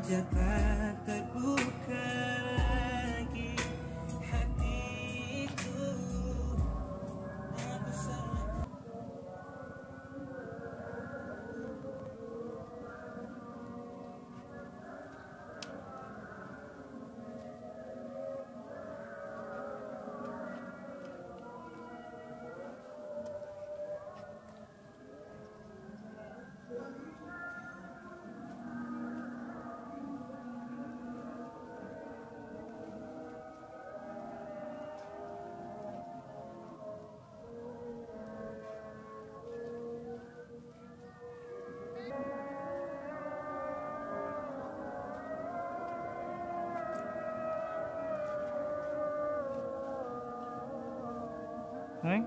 Jakarta terbuka lagi hatiku. Aku sangat Hai.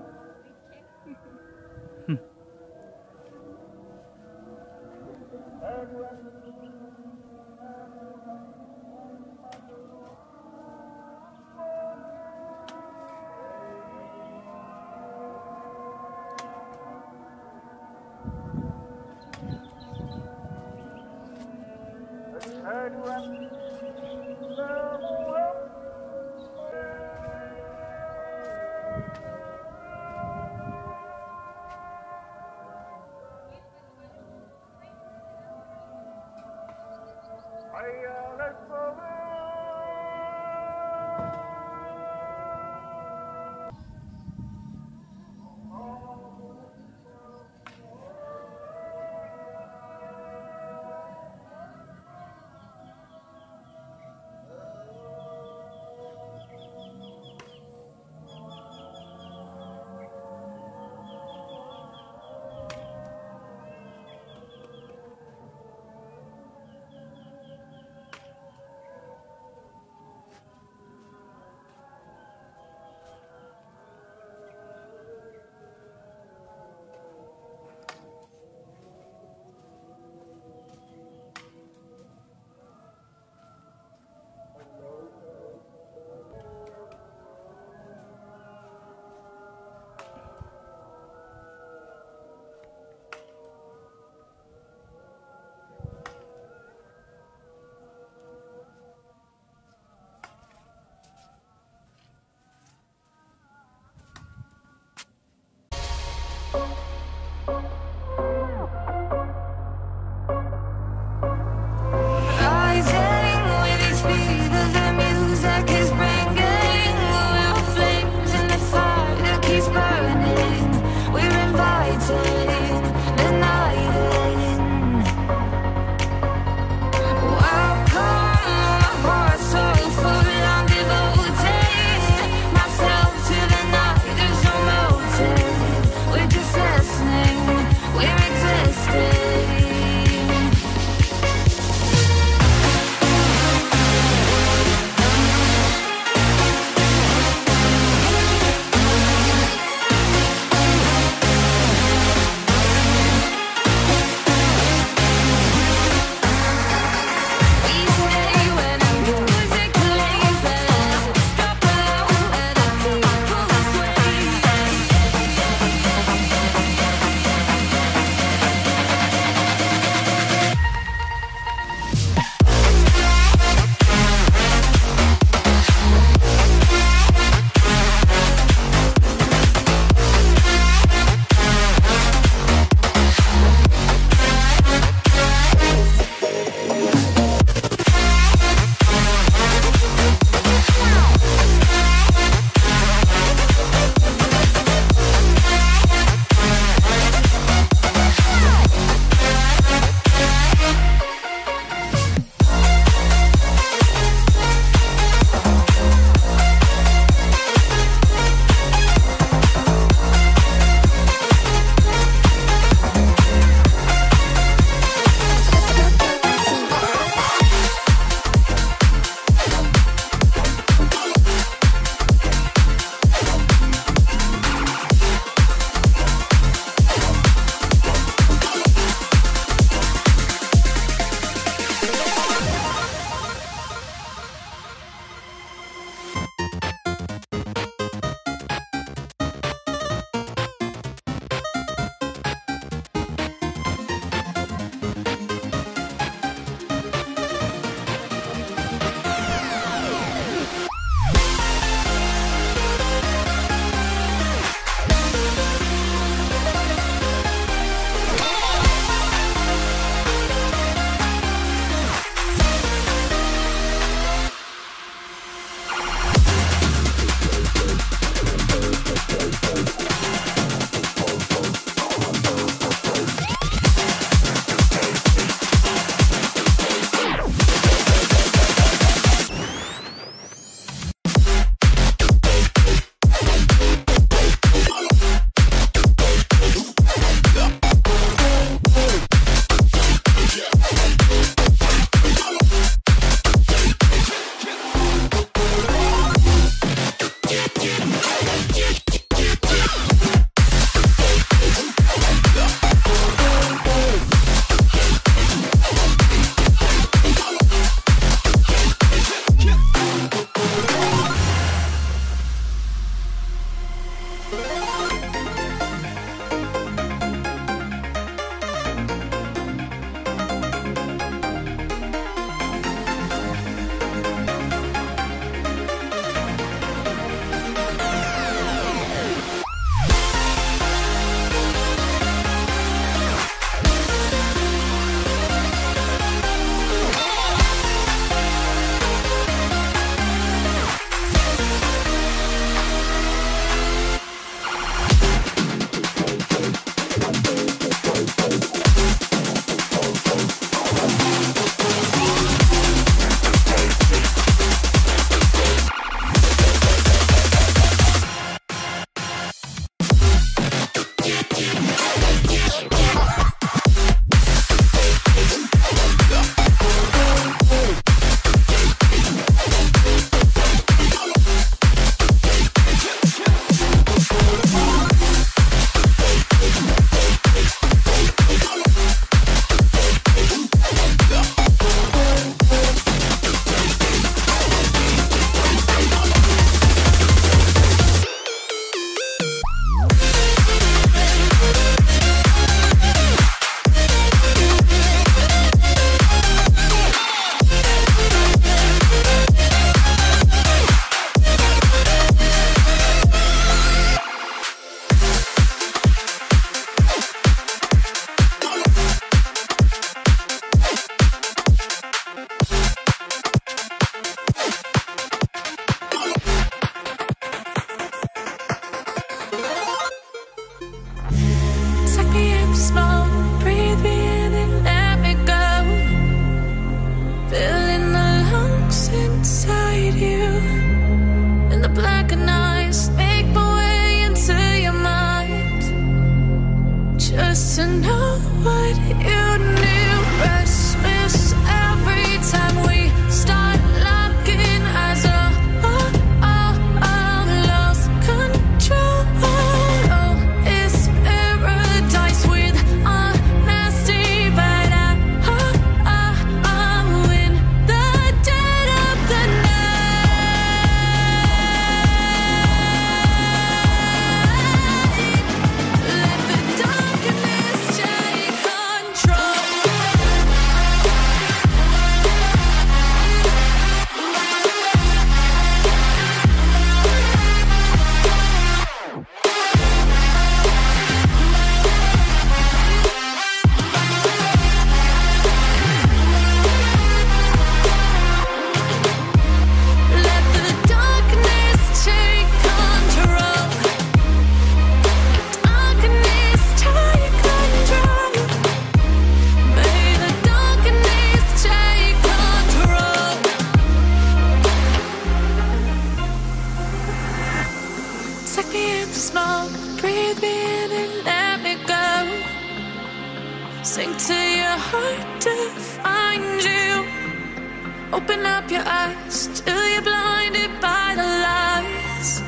Open up your eyes till you're blinded by the lies,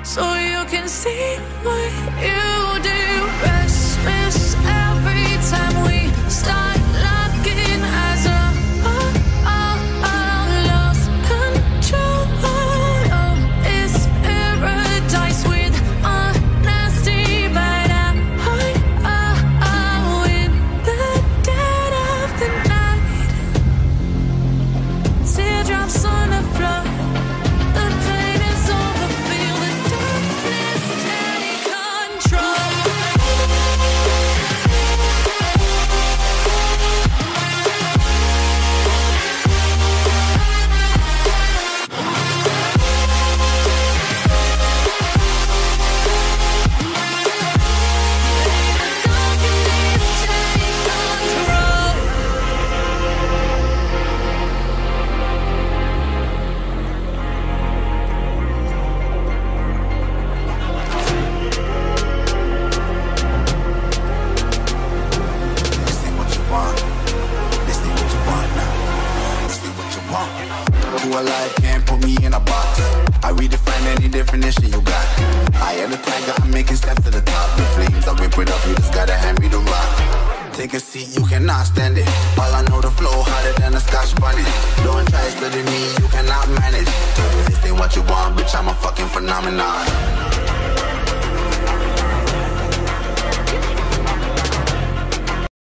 so you can see what you do. Restless every time we start locking eyes. Lost control. Oh, it's paradise with honesty, but in the dead of the night, teardrops on the floor. The pain is over. Feel the darkness take control. You alive, can't put me in a box. I redefine any definition you got. I am the tiger, I'm making steps to the top. The flames, I whip it up, you just gotta hand me the rock. Take a seat, you cannot stand it. All I know, the flow harder than a Scotch bunny. Don't try studying me, you cannot manage. This ain't what you want, bitch, I'm a fucking phenomenon.